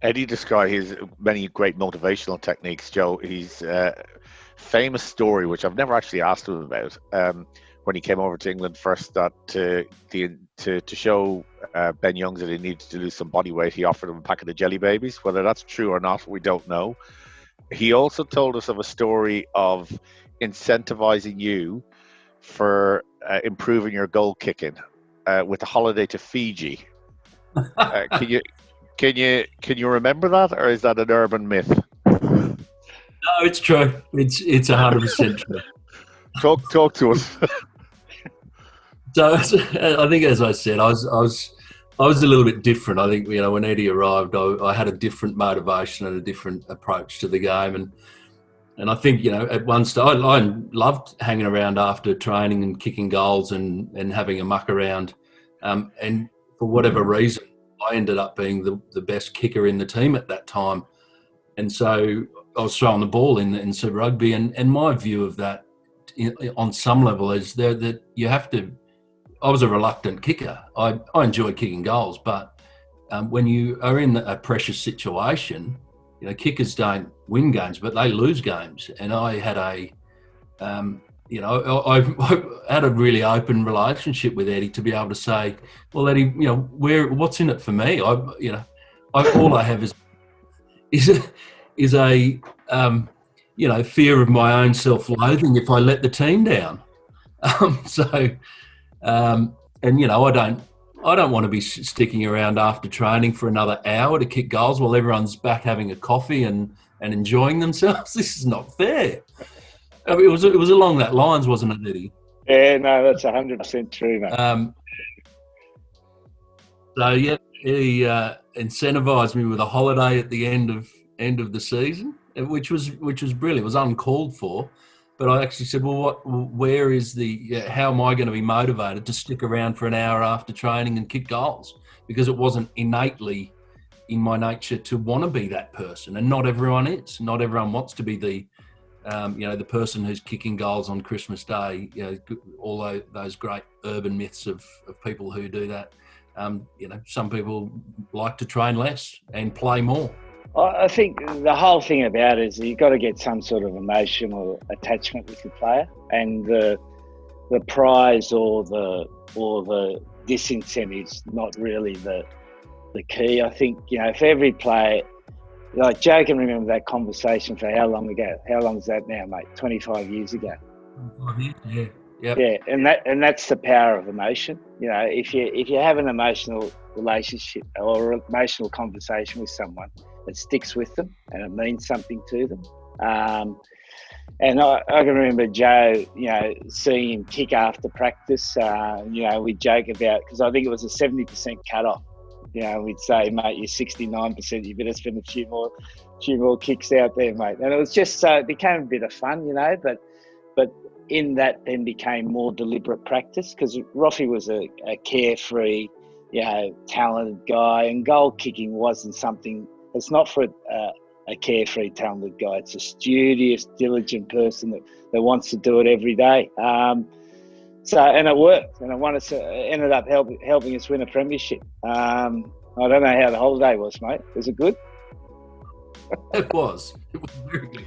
Eddie described his many great motivational techniques, Joe. His famous story, which I've never actually asked him about, when he came over to England first, that to show Ben Youngs that he needed to lose some body weight, he offered him a packet of jelly babies. Whether that's true or not, we don't know. He also told us of a story of incentivizing you for improving your goal kicking with a holiday to Fiji. Can you remember that, or is that an urban myth? No, it's true. It's 100% true. Talk to us. So I think, as I said, I was a little bit different. I think, when Eddie arrived, I had a different motivation and a different approach to the game, and I think, at one stage I loved hanging around after training and kicking goals and having a muck around, and for whatever reason, I ended up being the best kicker in the team at that time, and so I was throwing the ball in Super Rugby, and my view of that, on some level, is that you have to. I was a reluctant kicker. I enjoy kicking goals, but when you are in a precious situation, kickers don't win games, but they lose games. And I had I had a really open relationship with Eddie to be able to say, well, Eddie, what's in it for me? All I have is a fear of my own self-loathing if I let the team down. I don't want to be sticking around after training for another hour to kick goals while everyone's back having a coffee and enjoying themselves. This is not fair. I mean, it was along that lines, wasn't it, Eddie? Yeah, no, that's 100% true, mate. He incentivised me with a holiday at the end of the season, which was brilliant. It was uncalled for. But I actually said, well, where is how am I going to be motivated to stick around for an hour after training and kick goals? Because it wasn't innately in my nature to want to be that person. And not everyone is. Not everyone wants to be the person who's kicking goals on Christmas Day. All those great urban myths of people who do that. Some people like to train less and play more. I think the whole thing about it is you've got to get some sort of emotional attachment with the player, and the prize or the disincentive's not really the key. I think, for every player, like Joe can remember that conversation for how long ago? How long is that now, mate? 25 years ago. Yeah. Yep. Yeah, and that's the power of emotion. If you have an emotional relationship or emotional conversation with someone, it sticks with them and it means something to them. And I can remember Joe, seeing him kick after practice. We joke about, because I think it was a 70% cut-off. We'd say, mate, you're 69%. You better spend a few more kicks out there, mate. And it was just it became a bit of fun, but in that then became more deliberate practice, because Roffy was a carefree, talented guy, and goal kicking wasn't something. It's not for a carefree, talented guy. It's a studious, diligent person that wants to do it every day. And it worked, and it ended up helping us win a premiership. I don't know how the holiday was, mate. Was it good? It was very good.